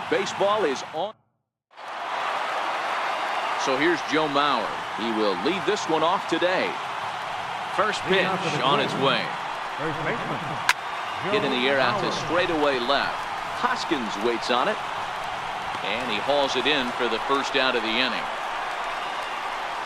Baseball is on. So here's Joe Mauer. He will lead this one off today. First pitch on its way. Hit in the air out to straightaway left. Hoskins waits on it. And he hauls it in for the first out of the inning.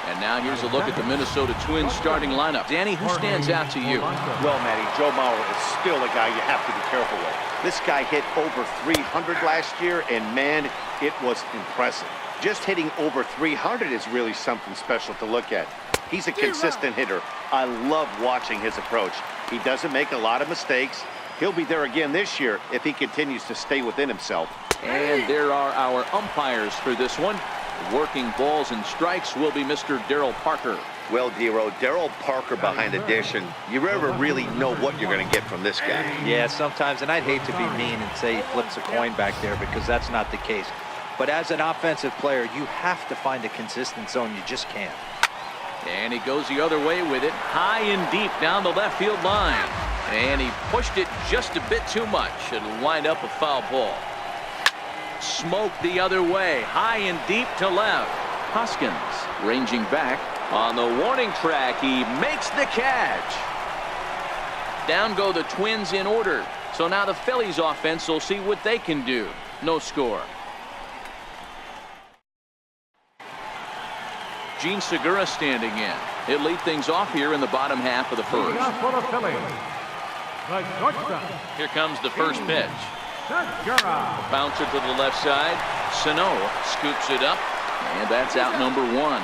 And now here's a look at the Minnesota Twins starting lineup. Danny, who stands out to you? Well, Matty, Joe Mauer is still a guy you have to be careful with. This guy hit over 300 last year, and man, it was impressive. Just hitting over 300 is really something special to look at. He's a consistent hitter. I love watching his approach. He doesn't make a lot of mistakes. He'll be there again this year if he continues to stay within himself. And there are our umpires for this one. Working balls and strikes will be Mr. Darryl Parker. Well, Dero, Darryl Parker behind the dish, and you never really know what you're going to get from this guy. Yeah, sometimes, and I'd hate to be mean and say he flips a coin back there because that's not the case. But as an offensive player, you have to find a consistent zone. You just can't. And he goes the other way with it, high and deep down the left field line. And he pushed it just a bit too much. It'll wind up a foul ball. Smoke the other way, high and deep to left. Hoskins ranging back on the warning track. He makes the catch. Down go the Twins in order. So now the Phillies offense will see what they can do. No score. Gene Segura standing in. He'll lead things off here in the bottom half of the first. Here comes the first pitch. Bouncer to the left side. Sano scoops it up, and that's out number one.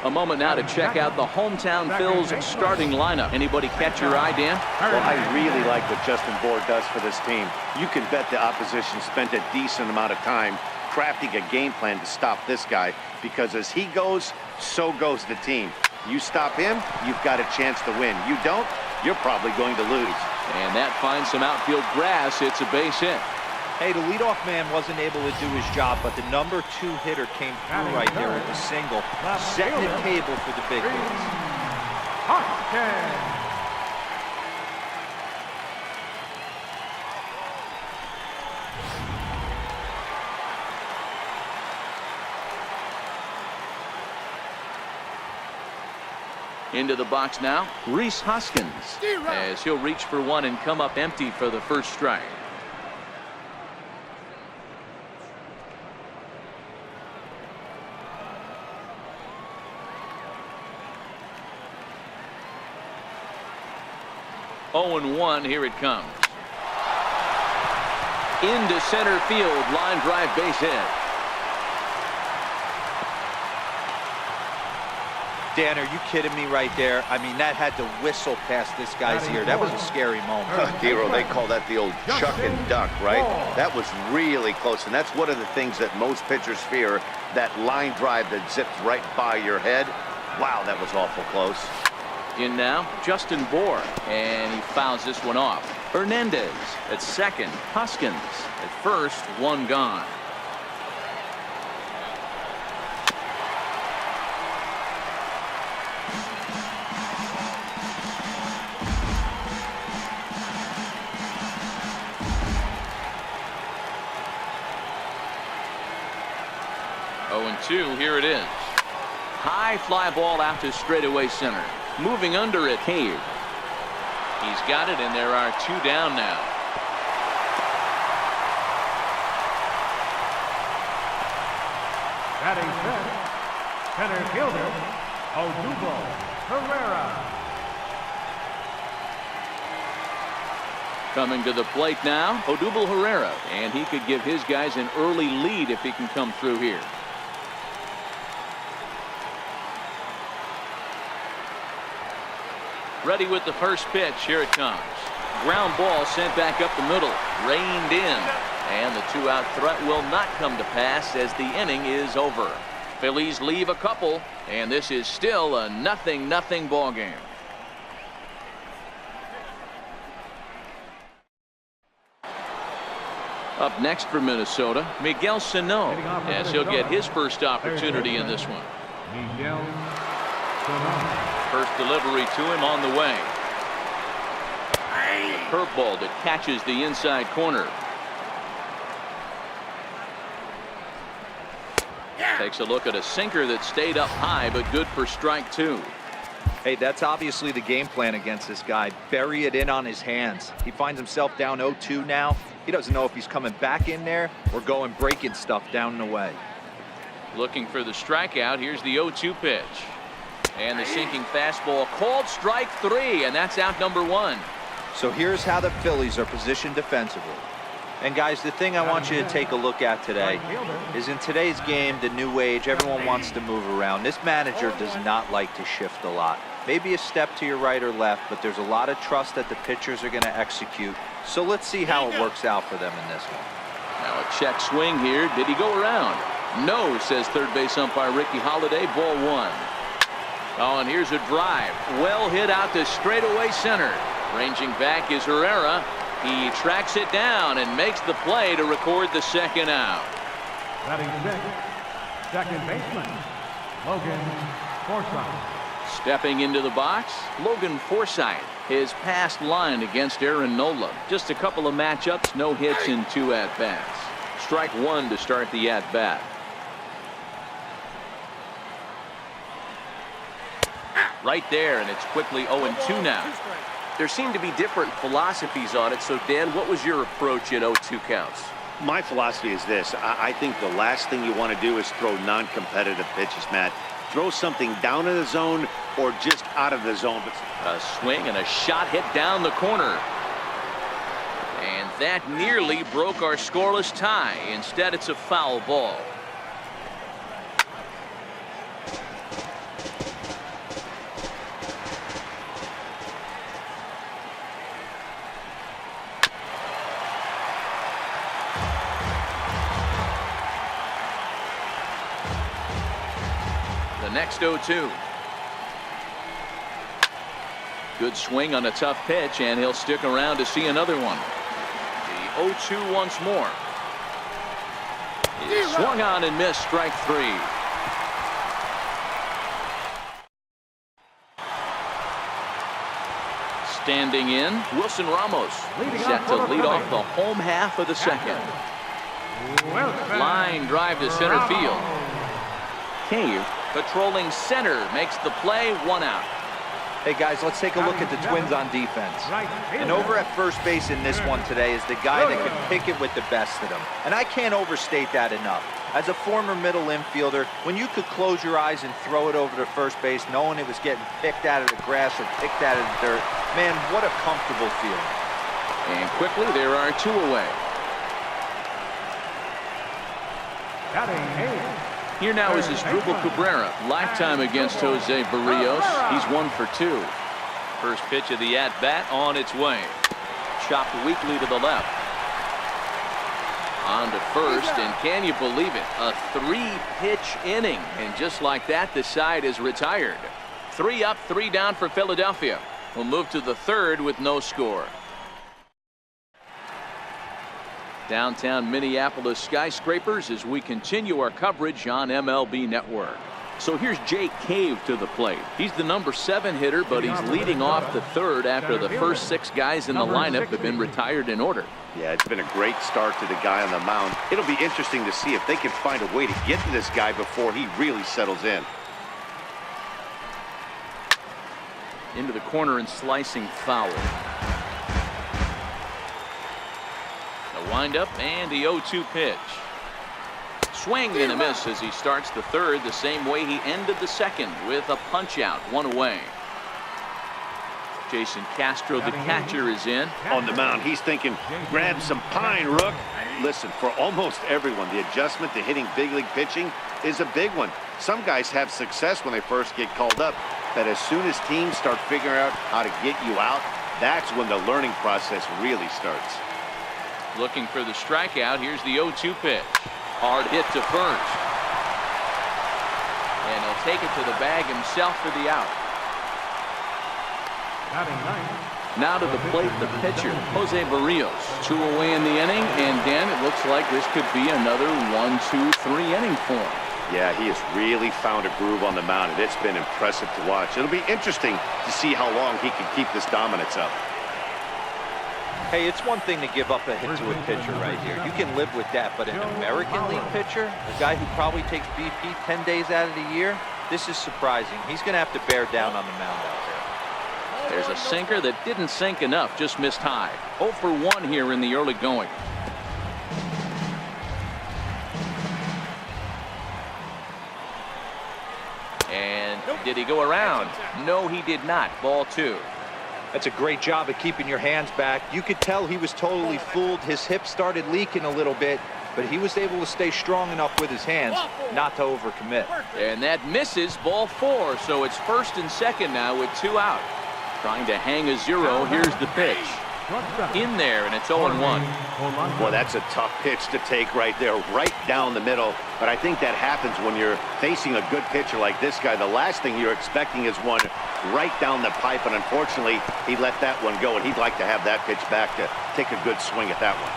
A moment now to check out the hometown Phil's starting lineup. Anybody catch your eye, Dan? Well, I really like what Justin Bour does for this team. You can bet the opposition spent a decent amount of time crafting a game plan to stop this guy, because as he goes, so goes the team. You stop him, you've got a chance to win. You don't, you're probably going to lose. And that finds some outfield grass. It's a base hit. Hey, the leadoff man wasn't able to do his job, but the number 2 hitter came through right there with a single, setting the table for the big hits. Into the box now, Rhys Hoskins, as he'll reach for one and come up empty for the first strike. Oh, and 1, here it comes. Into center field, line drive base hit. Dan, are you kidding me right there? I mean, that had to whistle past this guy's ear. That was a scary moment. Dero, they call that the old chuck and duck, right? That was really close, and that's one of the things that most pitchers fear, that line drive that zips right by your head. Wow, that was awful close. In now, Justin Bour, and he fouls this one off. Hernandez at second, Hoskins at first, 1 gone. Oh, and 2, here it is. High fly ball out to straightaway center. Moving under it, Cave. He's got it, and there are 2 down now. Batting fifth, center fielder, Odubel Herrera. Coming to the plate now, Odubel Herrera, and he could give his guys an early lead if he can come through here. Ready with the first pitch. Here it comes. Ground ball sent back up the middle. Reined in. And the 2-out threat will not come to pass as the inning is over. Phillies leave a couple, and this is still a 0-0 ball game. Up next for Minnesota, Miguel Sano, as he'll get his first opportunity in this one. Miguel Sano. First delivery to him on the way. Curveball that catches the inside corner. Takes a look at a sinker that stayed up high, but good for strike 2. Hey, that's obviously the game plan against this guy. Bury it in on his hands. He finds himself down 0-2 now. He doesn't know if he's coming back in there or going breaking stuff down and away. Looking for the strikeout. Here's the 0-2 pitch. And the sinking fastball called strike 3, and that's out number 1. So here's how the Phillies are positioned defensively. And guys, the thing I want you to take a look at today is in today's game, the new age, everyone wants to move around. This manager does not like to shift a lot. Maybe a step to your right or left, but there's a lot of trust that the pitchers are going to execute. So let's see how it works out for them in this one. Now a check swing here. Did he go around? No, says third base umpire Ricky Holiday. Ball 1. Oh, and here's a drive. Well hit out to straightaway center. Ranging back is Herrera. He tracks it down and makes the play to record the second out. Batting sixth, second baseman, Logan Forsythe. Stepping into the box, Logan Forsythe. His past line against Aaron Nola. Just a couple of matchups, no hits in 2 at-bats. Strike 1 to start the at-bat. Right there, and it's quickly 0-2 now. There seem to be different philosophies on it. So, Dan, what was your approach in 0-2 counts? My philosophy is this. I think the last thing you want to do is throw non-competitive pitches, Matt. Throw something down in the zone or just out of the zone. A swing and a shot hit down the corner. And that nearly broke our scoreless tie. Instead, it's a foul ball. The next 0-2. Good swing on a tough pitch, and he'll stick around to see another one. The 0-2 once more. He swung on and missed, strike 3. Standing in, Wilson Ramos set to lead off the home half of the second. Line drive to center field. Cave patrolling center makes the play, 1 out. Hey guys, let's take a look at the Twins on defense. And over at first base in this one today is the guy that can pick it with the best of them. And I can't overstate that enough. As a former middle infielder, when you could close your eyes and throw it over to first base knowing it was getting picked out of the grass or picked out of the dirt, man, what a comfortable feeling. And quickly there are 2 away. Here now is Asdrubal Cabrera. Lifetime against Jose Barrios. He's 1 for 2. First pitch of the at-bat on its way. Chopped weakly to the left. On to first, and can you believe it? A 3-pitch inning. And just like that, the side is retired. 3 up, 3 down for Philadelphia. We'll move to the third with no score. Downtown Minneapolis skyscrapers as we continue our coverage on MLB Network. So here's Jake Cave to the plate. He's the number 7 hitter, but he's leading off the third after the first 6 guys in the lineup have been retired in order. Yeah, it's been a great start to the guy on the mound. It'll be interesting to see if they can find a way to get to this guy before he really settles in. Into the corner and slicing foul. The windup and the 0-2 pitch. Swing and a miss as he starts the third the same way he ended the second with a punch out, 1 away. Jason Castro, the catcher, is in. On the mound, he's thinking, grab some pine, Rook. Listen, for almost everyone, the adjustment to hitting big league pitching is a big one. Some guys have success when they first get called up, but as soon as teams start figuring out how to get you out, that's when the learning process really starts. Looking for the strikeout. Here's the 0-2 pitch. Hard hit to first. And he'll take it to the bag himself for the out. Now to the plate, the pitcher, Jose Barrios. 2 away in the inning, and Dan, it looks like this could be another 1-2-3 inning for him. Yeah, he has really found a groove on the mound, and it's been impressive to watch. It'll be interesting to see how long he can keep this dominance up. Hey, it's one thing to give up a hit to a pitcher right here. You can live with that, but an American League pitcher, a guy who probably takes BP 10 days out of the year, this is surprising. He's going to have to bear down on the mound out there. There's a sinker that didn't sink enough, just missed high. 0 for 1 here in the early going. And did he go around? No, he did not. Ball 2. That's a great job of keeping your hands back. You could tell he was totally fooled. His hip started leaking a little bit, but he was able to stay strong enough with his hands not to overcommit. And that misses. Ball 4, so it's 1st and 2nd now with 2 out. Trying to hang a 0. Here's the pitch. In there, and it's 0-1. Well, that's a tough pitch to take right there, right down the middle. But I think that happens when you're facing a good pitcher like this guy. The last thing you're expecting is one right down the pipe, and unfortunately, he let that one go, and he'd like to have that pitch back to take a good swing at that one.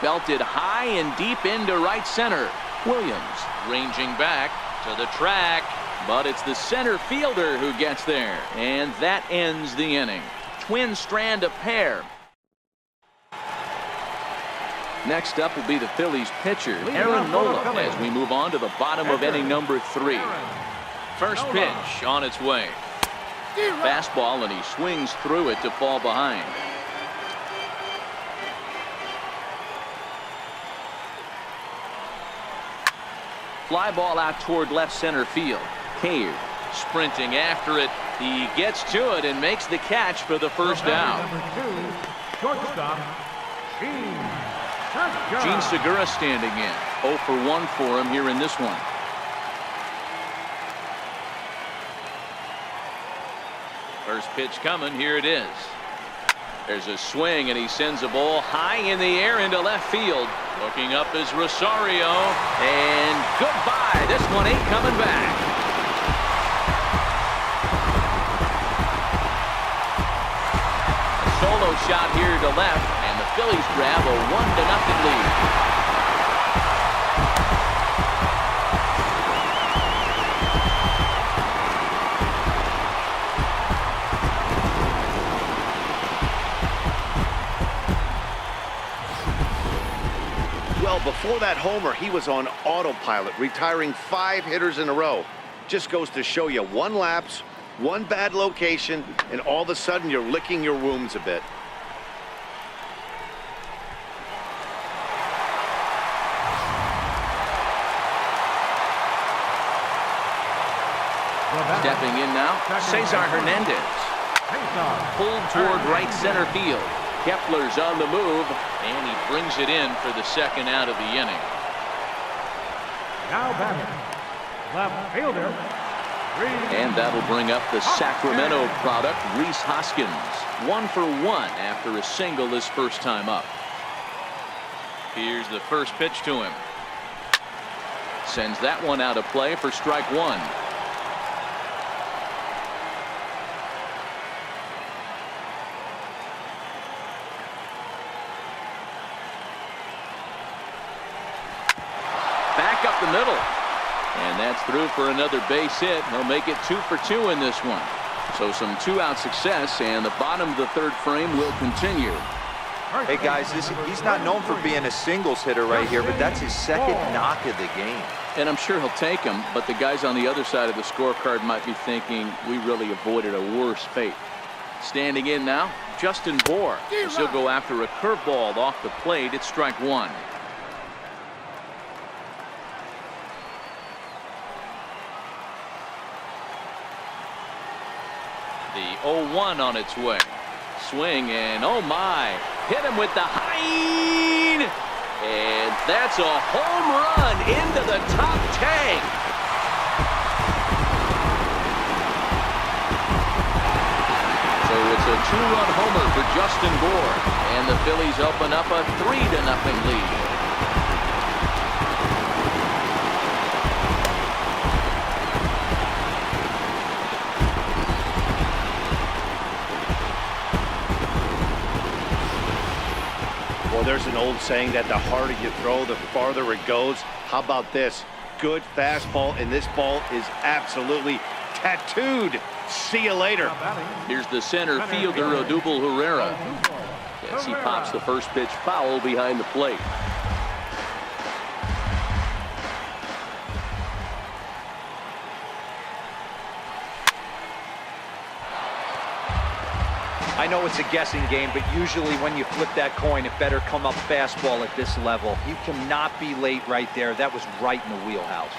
Belted high and deep into right center. Williams ranging back to the track, but it's the center fielder who gets there, and that ends the inning. Twin strand a pair. Next up will be the Phillies pitcher, Aaron Nola, as we move on to the bottom of inning number 3. First pitch on its way. Fastball, and he swings through it to fall behind. Fly ball out toward left center field. Cave sprinting after it. He gets to it and makes the catch for the first down. Shortstop, Gene Segura standing in. 0 for 1 for him here in this one. First pitch coming. Here it is. There's a swing, and he sends a ball high in the air into left field. Looking up is Rosario, and goodbye. This one ain't coming back. Solo shot here to left, and the Phillies grab a 1-0 lead. Well, before that homer, he was on autopilot, retiring 5 hitters in a row. Just goes to show you, 1 lapse, 1 bad location, and all of a sudden you're licking your wounds a bit. Stepping in now, Cesar Hernandez. Pulled toward right center field. Kepler's on the move, and he brings it in for the 2nd out of the inning. now batting, left fielder. And that'll bring up the Sacramento product, Rhys Hoskins. 1 for 1 after a single his first time up. Here's the first pitch to him. Sends that one out of play for strike 1. Back up the middle. And that's through for another base hit. He'll make it 2 for 2 in this one. So some 2-out success, and the bottom of the 3rd frame will continue. Hey guys, he's not known for being a singles hitter right here, but that's his 2nd knock of the game. And I'm sure he'll take him, but the guys on the other side of the scorecard might be thinking we really avoided a worse fate. Standing in now, Justin Bour. He'll go after a curveball off the plate. It's strike 1. The 0-1 on its way. Swing, and oh my, hit him with the high, and that's a home run into the top tank. So it's a 2-run homer for Justin Bour, and the Phillies open up a 3-0 lead. Well, there's an old saying that the harder you throw, the farther it goes. How about this? Good fastball, and this ball is absolutely tattooed. See you later. Here's the center fielder, Odubel Herrera. as he pops the first pitch foul behind the plate. I know it's a guessing game, but usually when you flip that coin, it better come up fastball at this level. You cannot be late right there. That was right in the wheelhouse.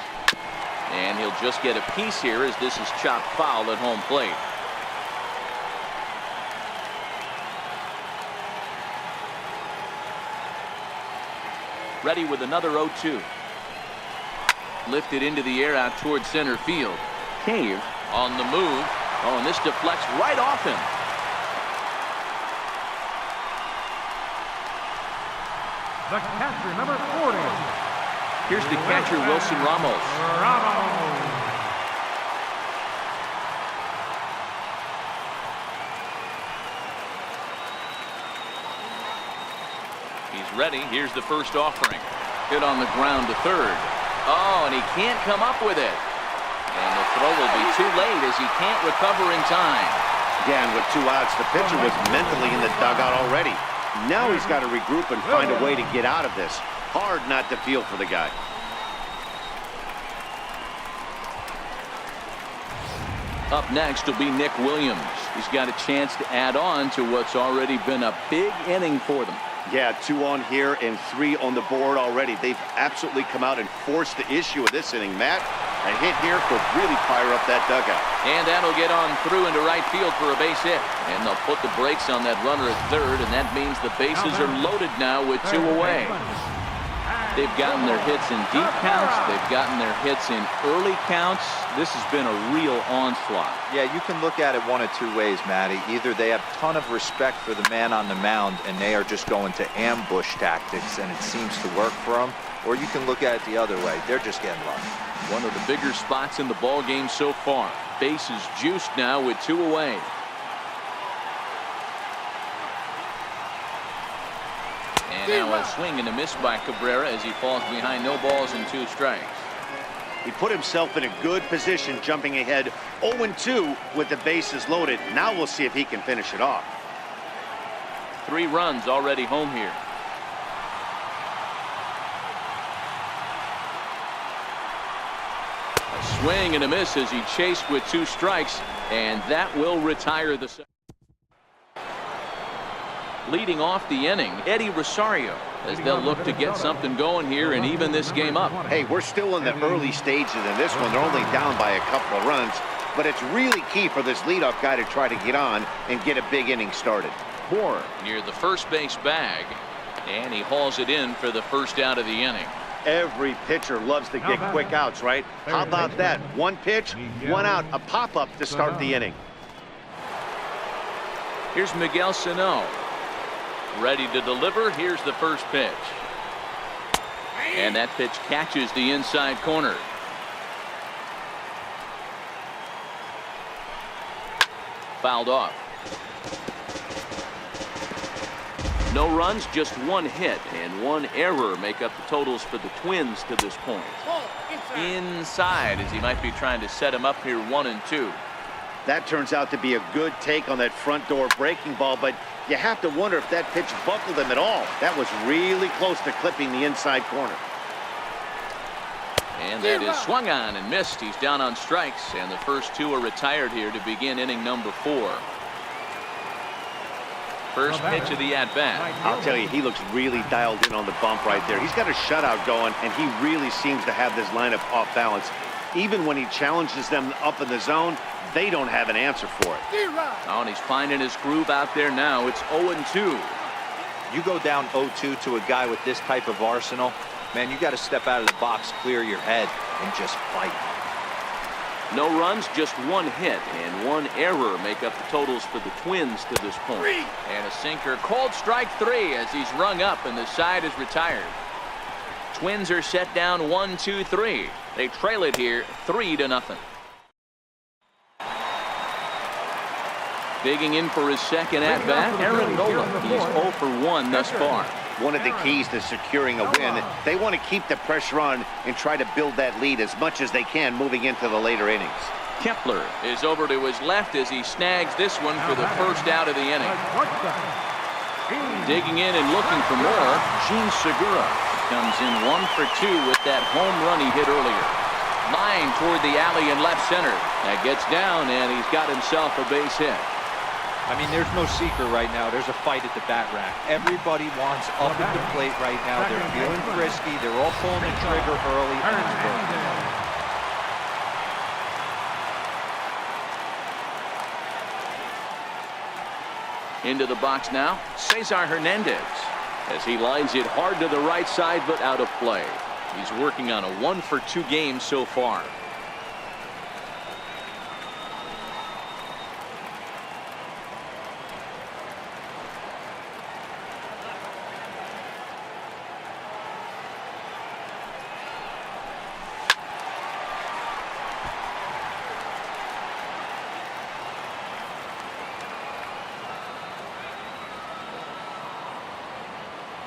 And he'll just get a piece here as this is chopped foul at home plate. Ready with another 0-2. Lifted into the air out towards center field. Cave on the move. Oh, and this deflects right off him. The catcher, number 40. Here's the catcher, Wilson Ramos. He's ready. Here's the first offering. Hit on the ground to third. Oh, and he can't come up with it. And the throw will be too late as he can't recover in time. Again, with 2 outs, the pitcher was mentally in the dugout already. Now he's got to regroup and find a way to get out of this. Hard not to feel for the guy. Up next will be Nick Williams. He's got a chance to add on to what's already been a big inning for them. Yeah, 2 on here and 3 on the board already. They've absolutely come out and forced the issue of this inning. Matt, a hit here could really fire up that dugout. And that'll get on through into right field for a base hit. And they'll put the brakes on that runner at third, and that means the bases are loaded now with 2 away. They've gotten their hits in deep counts. They've gotten their hits in early counts. This has been a real onslaught. Yeah, you can look at it one of 2 ways, Matty. Either they have a ton of respect for the man on the mound and they are just going to ambush tactics and it seems to work for them, or you can look at it the other way. They're just getting lucky. One of the bigger spots in the ball game so far. Bases juiced now with 2 away. And now a swing and a miss by Cabrera as he falls behind, no balls and 2 strikes. He put himself in a good position, jumping ahead 0-2 with the bases loaded. Now we'll see if he can finish it off. 3 runs already home here. A swing and a miss as he chased with 2 strikes, and that will retire the second. Leading off the inning, Eddie Rosario, as they'll look to get something going here and even this game up. Hey, we're still in the early stages in this one. They're only down by a couple of runs, but it's really key for this leadoff guy to try to get on and get a big inning started. Moore near the first base bag, and he hauls it in for the first out of the inning. Every pitcher loves to get quick outs, right? How about that? 1 pitch, 1 out, a pop-up to start the inning. Here's Miguel Sano. Ready to deliver. Here's the first pitch. And that pitch catches the inside corner. Fouled off. No runs, just 1 hit and 1 error make up the totals for the Twins to this point. Inside as he might be trying to set him up here 1-2. That turns out to be a good take on that front door breaking ball, but you have to wonder if that pitch buckled him at all. That was really close to clipping the inside corner. And that is swung on and missed. He's down on strikes, and the first 2 are retired here to begin inning number 4. First pitch of the at-bat. I'll tell you, he looks really dialed in on the bump right there. He's got a shutout going, and he really seems to have this lineup off balance. Even when he challenges them up in the zone, they don't have an answer for it. Oh, and he's finding his groove out there now. It's 0-2. You go down 0-2 to a guy with this type of arsenal, man, you got to step out of the box, clear your head, and just fight. No runs, just 1 hit and 1 error make up the totals for the Twins to this point. And a sinker, called strike 3 as he's rung up and the side is retired. Twins are set down 1-2-3. They trail it here 3-0. Digging in for his second at-bat, Aaron Nola. He's 0 for 1 thus far. One of the keys to securing a win, they want to keep the pressure on and try to build that lead as much as they can moving into the later innings. Kepler is over to his left as he snags this one for the first out of the inning. Digging in and looking for more, Gene Segura comes in 1 for 2 with that home run he hit earlier. Line toward the alley in left center. That gets down, and he's got himself a base hit. I mean, there's no secret right now. There's a fight at the bat rack. Everybody wants up at the plate right now. They're feeling frisky. They're all pulling the trigger early. And it's working. Into the box now, Cesar Hernandez, as he lines it hard to the right side, but out of play. He's working on a 1 for 2 game so far.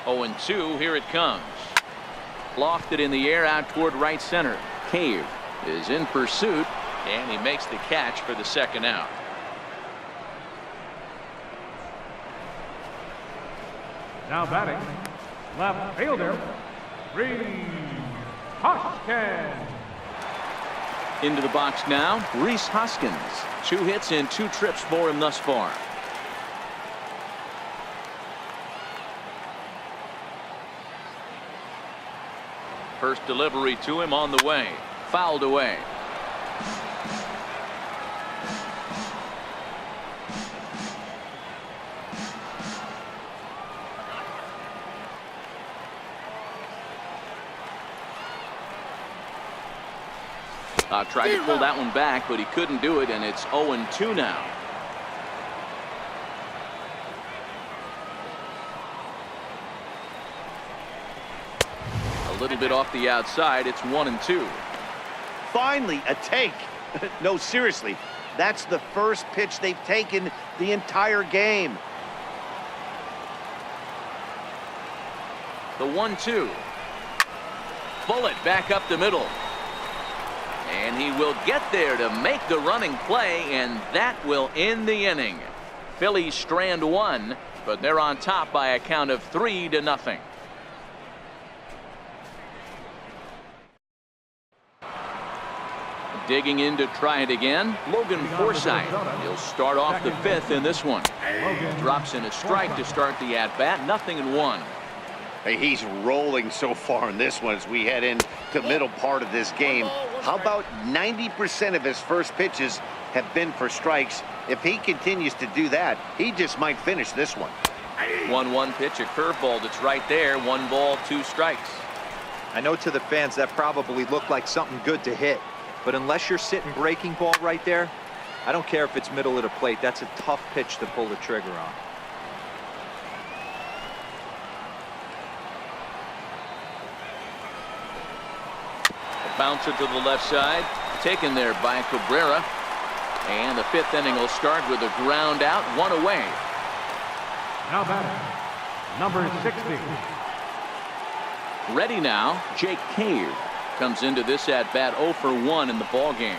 Oh, and 2, here it comes. Lofted in the air out toward right center. Cave is in pursuit, and he makes the catch for the second out. Now batting, left fielder, Rhys Hoskins. Into the box now, Rhys Hoskins. 2 hits and 2 trips for him thus far. First delivery to him on the way. Fouled away. Tried to pull that one back, but he couldn't do it, and it's 0-2 now. A little bit off the outside. It's 1-2. Finally, a take. No, seriously, that's the first pitch they've taken the entire game. The 1-2. Bullet back up the middle. And he will get there to make the running play, and that will end the inning. Phillies strand 1, but they're on top by a count of 3-0. Digging in to try it again, Logan Forsythe. He'll start off the 5th in this one. Drops in a strike to start the at-bat, 0-1. Hey, he's rolling so far in this one as we head into the middle part of this game. How about 90% of his first pitches have been for strikes? If he continues to do that, he just might finish this one. 1-1 pitch, a curveball that's right there. 1 ball, 2 strikes. I know to the fans that probably looked like something good to hit, but unless you're sitting breaking ball right there, I don't care if it's middle of the plate. That's a tough pitch to pull the trigger on. Bouncer to the left side, taken there by Cabrera. And the 5th inning will start with a ground out, 1 away. Now batting, number 60. Ready now, Jake Cave comes into this at bat 0 for 1 in the ball game.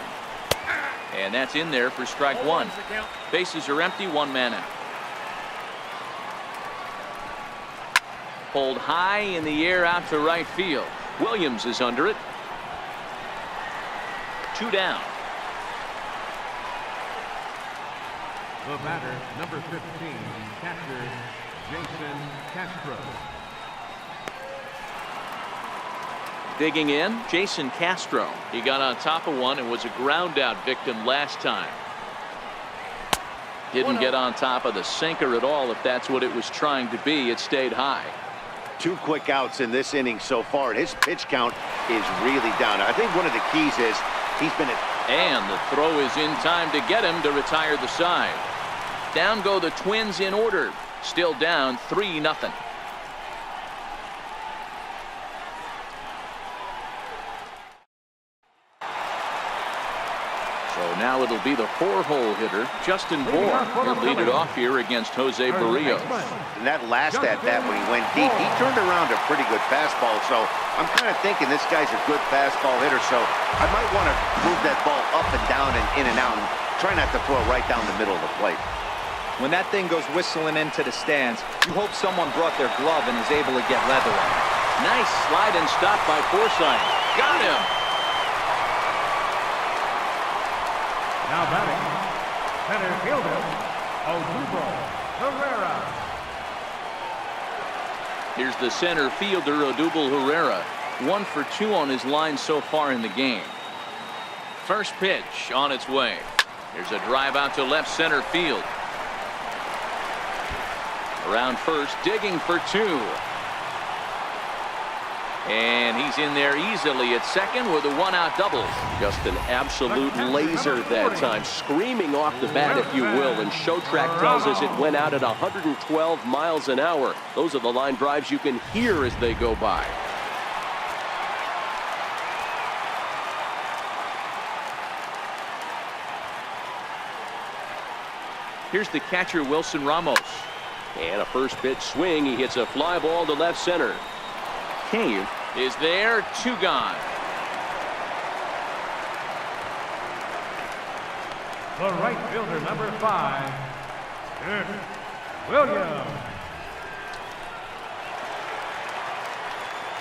And that's in there for strike 1. Bases are empty, 1 man out. Pulled high in the air out to right field. Williams is under it. 2 down. The batter, number 15, catcher Jason Castro. Digging in, Jason Castro. He got on top of one and was a ground out victim last time. Didn't get on top of the sinker at all, if that's what it was trying to be. It stayed high. 2 quick outs in this inning so far, and his pitch count is really down. I think one of the keys is he's been and the throw is in time to get him to retire the side. Down go the Twins in order. Still down 3-0. So now it'll be the 4-hole hitter, Justin Bour. He'll lead it off here against Jose Barrios. And that last at-bat when he went deep, he turned around a pretty good fastball. So I'm kind of thinking this guy's a good fastball hitter. So I might want to move that ball up and down and in and out and try not to throw it right down the middle of the plate. When that thing goes whistling into the stands, you hope someone brought their glove and is able to get leather on it. Nice slide and stop by Forsythe. Got him. Now batting, center fielder, Odubel Herrera. Here's the center fielder, Odubel Herrera. 1 for 2 on his line so far in the game. First pitch on its way. Here's a drive out to left center field. Around first, digging for 2. And he's in there easily at second with a 1-out double. Just an absolute laser that time, screaming off the bat, if you will. And Show Track tells us it went out at 112 miles an hour. Those are the line drives you can hear as they go by. Here's the catcher, Wilson Ramos. And a first pitch swing. He hits a fly ball to left center. Cave is there, 2 gone. The right fielder, number 5, Nick Williams.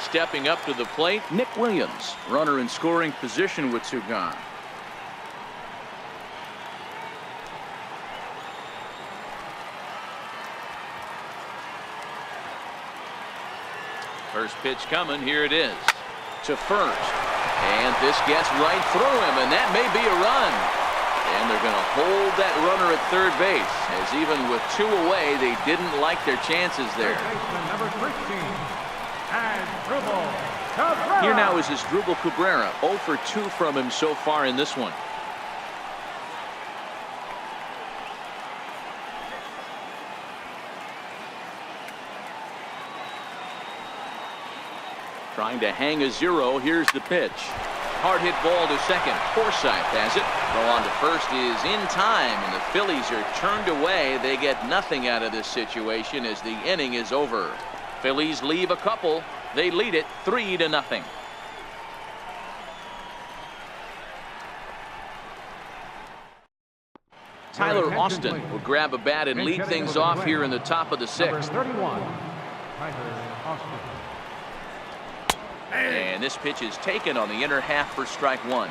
Stepping up to the plate, Nick Williams. Runner in scoring position with 2 gone. First pitch coming. Here it is to first. And this gets right through him, and that may be a run. And they're going to hold that runner at third base, as even with 2 away, they didn't like their chances there. Number 13, Asdrubal Cabrera. Here now is Asdrubal Cabrera. 0 for 2 from him so far in this one. Trying to hang a 0. Here's the pitch. Hard hit ball to second. Forsythe has it. Throw on to first is in time, and the Phillies are turned away. They get nothing out of this situation as the inning is over. Phillies leave a couple. They lead it 3-0. Tyler Austin will grab a bat and lead things off here in the top of the 6th. Number 31, Tyler Austin. And this pitch is taken on the inner half for strike 1.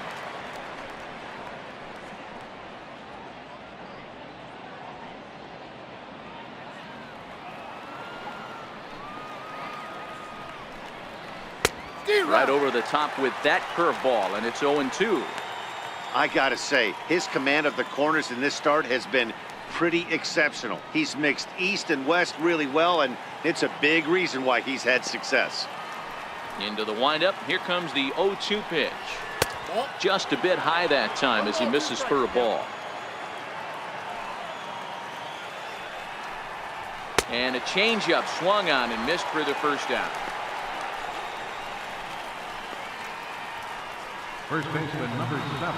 Right over the top with that curveball, and it's 0-2. I gotta say, his command of the corners in this start has been pretty exceptional. He's mixed east and west really well, and it's a big reason why he's had success. Into the windup. Here comes the 0-2 pitch. Just a bit high that time as he misses for a ball. And a changeup swung on and missed for the first out. First baseman, number 7,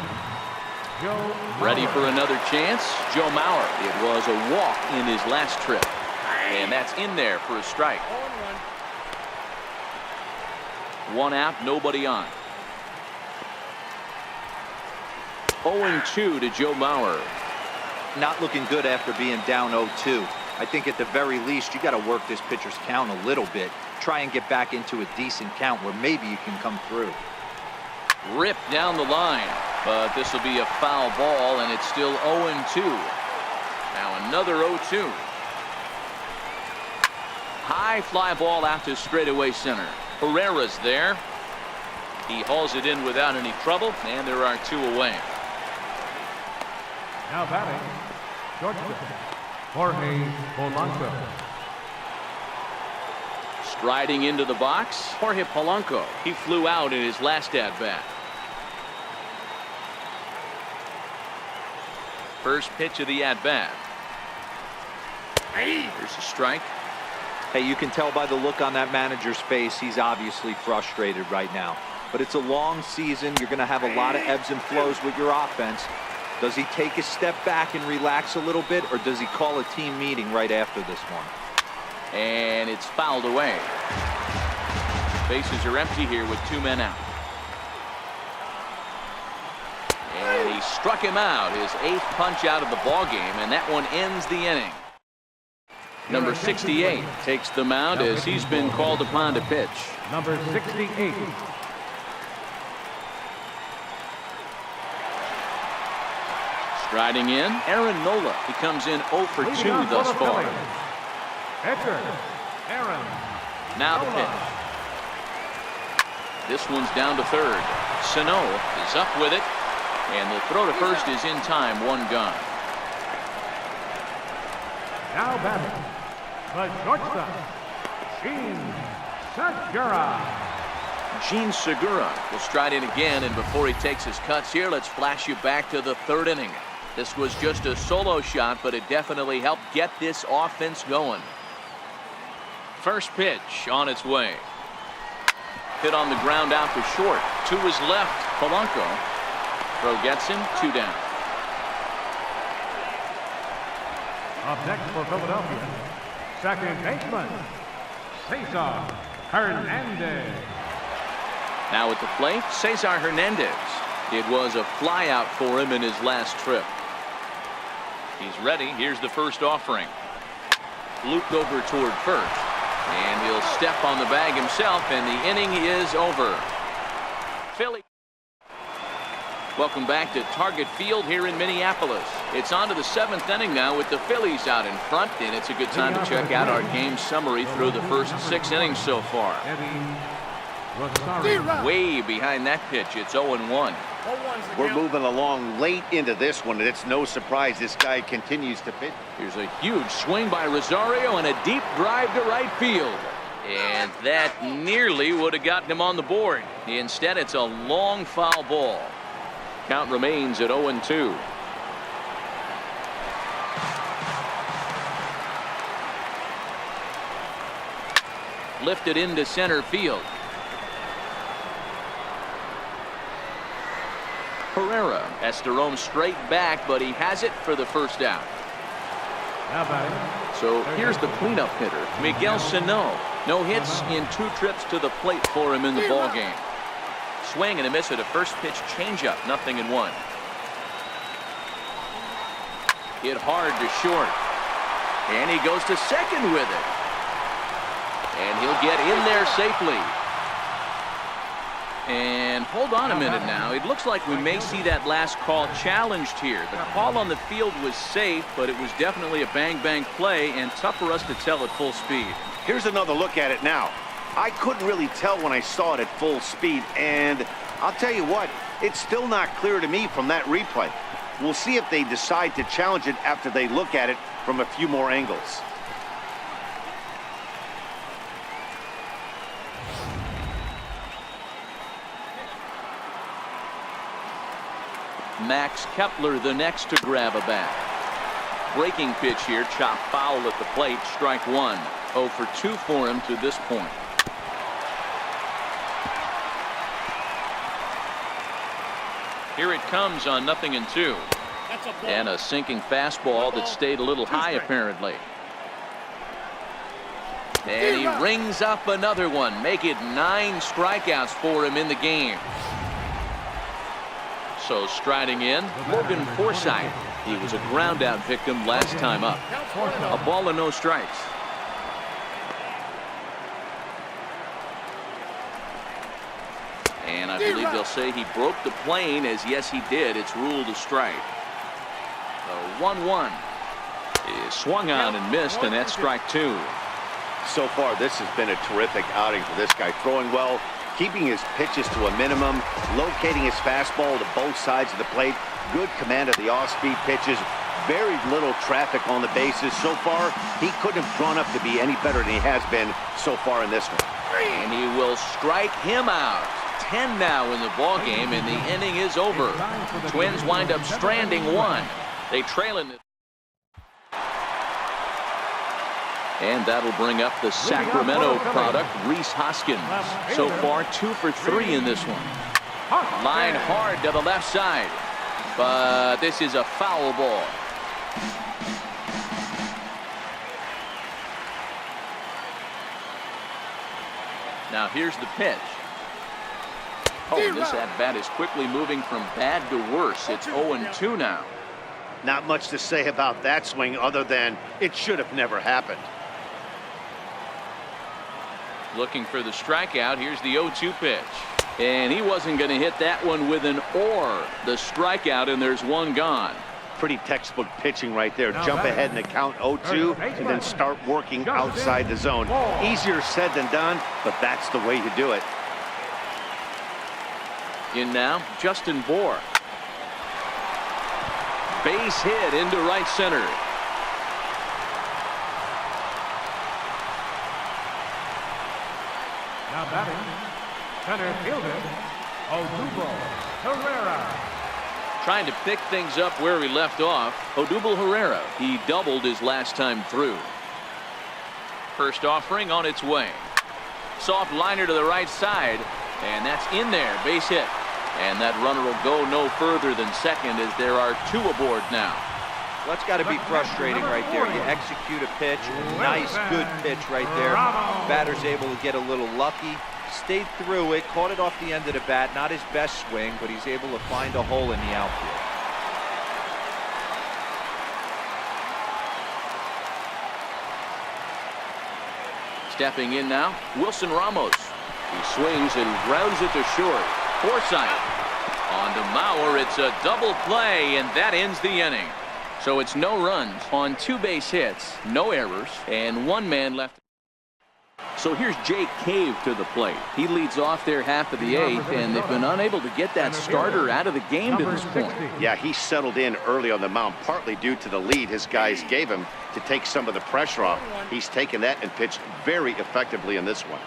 Joe Ready Mauer. for another chance. Joe Mauer. It was a walk in his last trip. And that's in there for a strike. 1 out, nobody on. 0-2 to Joe Mauer. Not looking good after being down 0-2. I think at the very least you got to work this pitcher's count a little bit. Try and get back into a decent count where maybe you can come through. Ripped down the line, but this will be a foul ball, and it's still 0-2. Now another 0-2. High fly ball out to straightaway center. Herrera's there. He hauls it in without any trouble, and there are 2 away. Now batting, shortstop, Jorge Polanco. Striding into the box, Jorge Polanco. He flew out in his last at-bat. First pitch of the at-bat. Here's a strike. Hey, you can tell by the look on that manager's face, he's obviously frustrated right now. But it's a long season. You're going to have a lot of ebbs and flows with your offense. Does he take a step back and relax a little bit, or does he call a team meeting right after this one? And it's fouled away. Bases are empty here with 2 men out. And he He struck him out, his 8th punch out of the ball game, and that one ends the inning. Number 68 takes the mound as he's been called upon to pitch. Number 68. Striding in, Aaron Nola. He comes in 0 for 2 thus far. Edgar Aaron. Now the pitch. This one's down to third. Sano is up with it, and the throw to first is in time, 1 gone. Now batting, the shortstop, Gene Segura. Gene Segura will stride in again, and before he takes his cuts here, let's flash you back to the 3rd inning. This was just a solo shot, but it definitely helped get this offense going. First pitch on its way. Hit on the ground out to short. To his left, Polanco. Throw gets him, 2 down. Up next for Philadelphia, second baseman, Cesar Hernandez. Now at the plate, Cesar Hernandez. It was a flyout for him in his last trip. He's ready. Here's the first offering. Looped over toward first. And he'll step on the bag himself, and the inning is over. Philly. Welcome back to Target Field here in Minneapolis. It's on to the 7th inning now with the Phillies out in front, and it's a good time to check out our game summary through the first 6 innings so far. Way behind that pitch, it's 0-1. We're moving along late into this one, and it's no surprise this guy continues to pitch. Here's a huge swing by Rosario and a deep drive to right field. And that nearly would have gotten him on the board. Instead, it's a long foul ball. Count remains at 0-2. Lifted into center field. Herrera has to roam straight back, but he has it for the first out. So here's the cleanup hitter, Miguel Sano. No hits in 2 trips to the plate for him in the ball game. Swing and a miss at a first pitch changeup, 0-1. Hit hard to short, and he goes to second with it, and he'll get in there safely. And hold on a minute now. It looks like we may see that last call challenged here. The call on the field was safe, but it was definitely a bang-bang play and tough for us to tell at full speed. Here's another look at it now. I couldn't really tell when I saw it at full speed, and I'll tell you what, it's still not clear to me from that replay. We'll see if they decide to challenge it after they look at it from a few more angles. Max Kepler the next to grab a bat. Breaking pitch here, chopped foul at the plate, strike 1. 0 for 2 for him to this point. Here it comes on 0-2. And a sinking fastball that stayed a little high apparently. And he rings up another one, make it 9 strikeouts for him in the game. So striding in, Logan Forsythe. He was a ground out victim last time up. A ball and no strikes. And I believe they'll say he broke the plane, as yes he did. It's ruled a strike. The 1-1 is swung on and missed, and that's strike 2. So far, this has been a terrific outing for this guy. Throwing well, keeping his pitches to a minimum, locating his fastball to both sides of the plate, good command of the off-speed pitches, very little traffic on the bases. So far, he couldn't have drawn up to be any better than he has been so far in this one. And he will strike him out. 10 now in the ball game, and the inning is over. Twins wind up stranding 1. They trail in it. And that'll bring up the Sacramento product, Rhys Hoskins. So far, 2 for 3 in this one. Line hard to the left side. But this is a foul ball. Now here's the pitch. Oh, and this at-bat is quickly moving from bad to worse. It's 0-2 now. Not much to say about that swing other than it should have never happened. Looking for the strikeout. Here's the 0-2 pitch. And he wasn't going to hit that one with an or. The strikeout, and there's one gone. Pretty textbook pitching right there. Jump ahead in the count 0-2 and then start working outside the zone. Easier said than done, but that's the way you do it. In now, Justin Bohr. Base hit into right center. Now batting, center fielder, Odubel Herrera. Trying to pick things up where he left off. Odubel Herrera. He doubled his last time through. First offering on its way. Soft liner to the right side, and that's in there. Base hit. And that runner will go no further than second as there are two aboard now. Well, that's got to be frustrating right there. You execute a pitch, nice, good pitch right there. Batter's able to get a little lucky. Stayed through it, caught it off the end of the bat. Not his best swing, but he's able to find a hole in the outfield. Stepping in now, Wilson Ramos. He swings and grounds it to short. Forsythe on to Mauer. It's a double play, and that ends the inning. So it's no runs on 2 base hits, no errors, and 1 man left. So here's Jake Cave to the plate. He leads off their half of the 8th, and they've been unable to get that starter out of the game to this point. Yeah, he settled in early on the mound, partly due to the lead his guys gave him to take some of the pressure off. He's taken that and pitched very effectively in this one.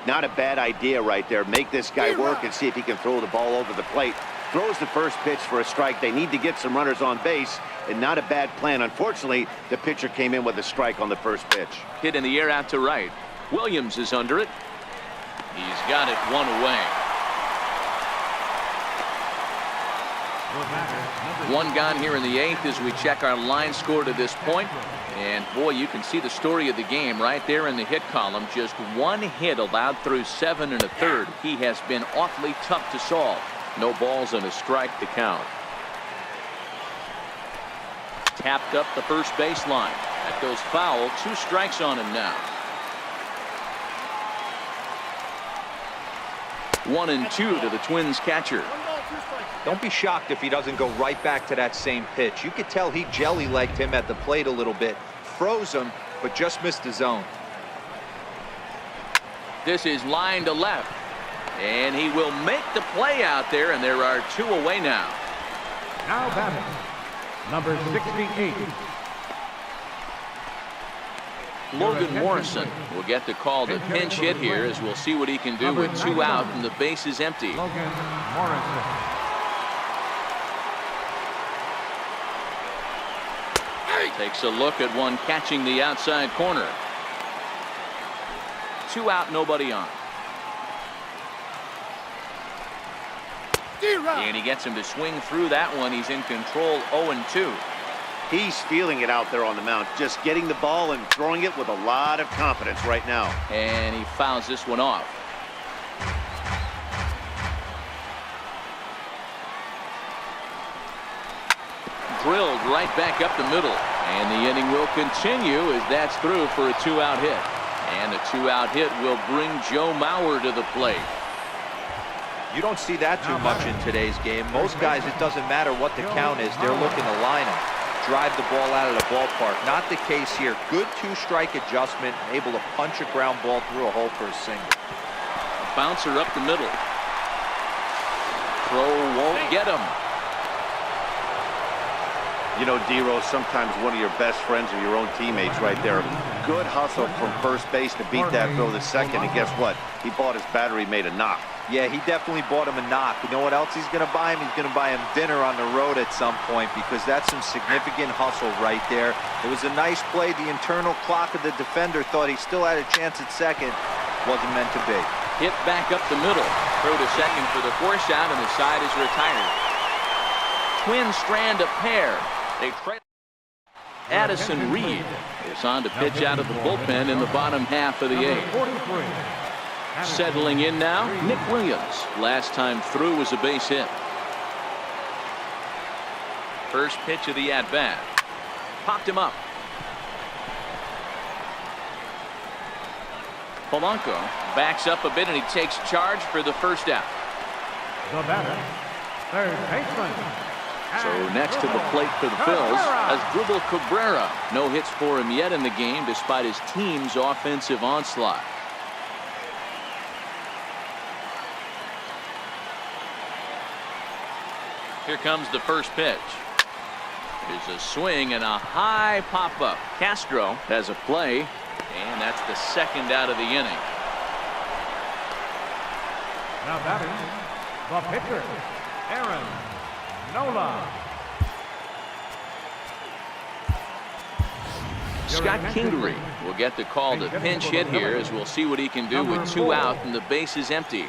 Not a bad idea right there. Make this guy work and see if he can throw the ball over the plate. Throws the first pitch for a strike. They need to get some runners on base, and not a bad plan. Unfortunately, the pitcher came in with a strike on the first pitch. Hit in the air out to right. Williams is under it. He's got it 1 away. 1 gone here in the 8th as we check our line score to this point. And boy, you can see the story of the game right there in the hit column. Just 1 hit allowed through 7 1/3. He has been awfully tough to solve. No balls and a strike to count. Tapped up the first baseline. That goes foul. 2 strikes on him now. 1-2 to the Twins catcher. Don't be shocked if he doesn't go right back to that same pitch. You could tell he jelly-legged him at the plate a little bit. Froze him, but just missed the zone. This is line to left. And he will make the play out there, and there are 2 away now. Now batting, number 68. Logan Morrison will get the call to pinch hit here as we'll see what he can do with 2 out and the base is empty. Logan Morrison. Takes a look at one catching the outside corner. 2 out, nobody on. And he gets him to swing through that one. He's in control, 0-2. He's feeling it out there on the mound, just getting the ball and throwing it with a lot of confidence right now. And he fouls this one off. Drilled right back up the middle. And the inning will continue as that's through for a 2-out hit. And a 2-out hit will bring Joe Mauer to the plate. You don't see that too much in today's game. Most guys, it doesn't matter what the count is. They're looking to line him, drive the ball out of the ballpark. Not the case here. Good 2-strike adjustment, able to punch a ground ball through a hole for a single. A bouncer up the middle. Throw won't get him. You know, D-Rose, sometimes one of your best friends are your own teammates right there. Good hustle from first base to beat that throw to second, and guess what? He bought his battery made a knock. Yeah, he definitely bought him a knock. You know what else he's going to buy him? He's going to buy him dinner on the road at some point, because that's some significant hustle right there. It was a nice play. The internal clock of the defender thought he still had a chance at second. Wasn't meant to be. Hit back up the middle. Throw to second for the force out, and the side is retired. Twins strand a pair. They trail. Addison Reed is on to pitch out of the bullpen in the bottom half of the 8th. Settling in now, Nick Williams. Last time through was a base hit. First pitch of the at-bat. Popped him up. Polanco backs up a bit and he takes charge for the first out. The batter, third baseman. So next to the plate for the Phillies as Dribble Cabrera. No hits for him yet in the game despite his team's offensive onslaught. Here comes the first pitch. There's a swing and a high pop-up. Castro has a play, and that's the second out of the inning. Now batting, the pitcher, Aaron Nola. Scott Kingery will get the call to pinch hit here as we'll see what he can do with 2 out and the base is empty.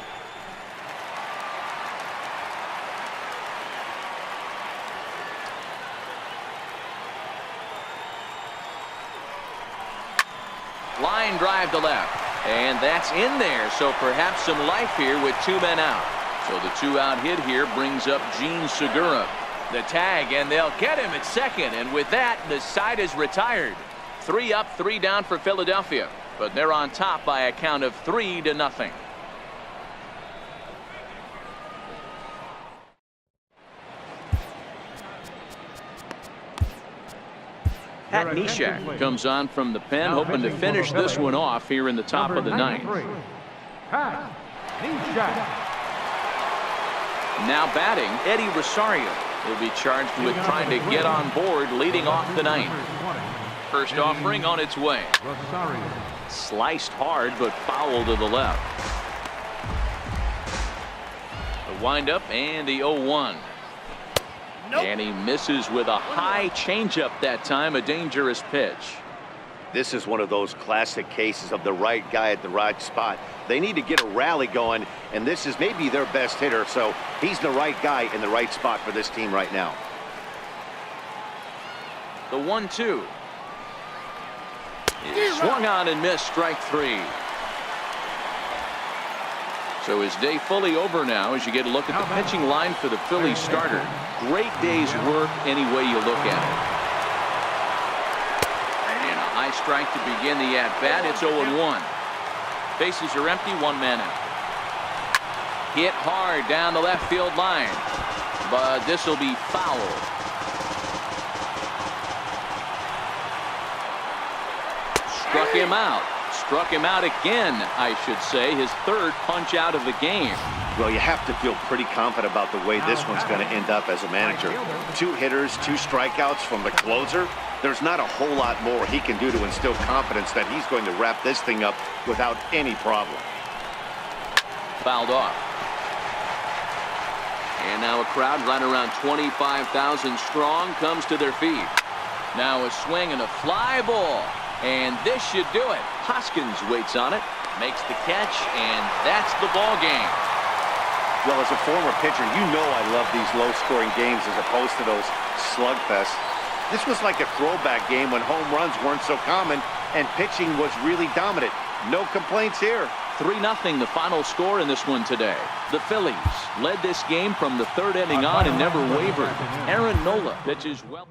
Line drive to left, and that's in there, so perhaps some life here with 2 men out. So the 2-out hit here brings up Gene Segura. The tag, and they'll get him at second, and with that, the side is retired. 3 up, 3 down for Philadelphia, but they're on top by a count of 3-0. Pat Neshek comes on from the pen, hoping to finish this one off here in the top of the ninth. Pat Neshek. Now batting, Eddie Rosario. He'll be charged with trying to get on board leading off the ninth. First offering on its way. Sliced hard, but foul to the left. The windup and the 0-1. Nope. And he misses with a high changeup that time, a dangerous pitch. This is one of those classic cases of the right guy at the right spot. They need to get a rally going, and this is maybe their best hitter, so he's the right guy in the right spot for this team right now. The 1-2. Swung on and missed, strike 3. So his day fully over now as you get a look at the pitching line for the Phillies starter. Great day's work any way you look at it. And a high strike to begin the at-bat. It's 0-1. Bases are empty, 1 man out. Hit hard down the left field line, but this will be foul. Struck him out. Struck him out again, I should say. His 3rd punch out of the game. Well, you have to feel pretty confident about the way this one's going to end up as a manager. 2 hitters, 2 strikeouts from the closer. There's not a whole lot more he can do to instill confidence that he's going to wrap this thing up without any problem. Fouled off. And now a crowd right around 25,000 strong comes to their feet. Now a swing and a fly ball. And this should do it. Hoskins waits on it, makes the catch, and that's the ball game. Well, as a former pitcher, you know I love these low-scoring games as opposed to those slugfests. This was like a throwback game when home runs weren't so common and pitching was really dominant. No complaints here. 3-0 the final score in this one today. The Phillies led this game from the 3rd inning on and never wavered. Aaron Nola pitches well.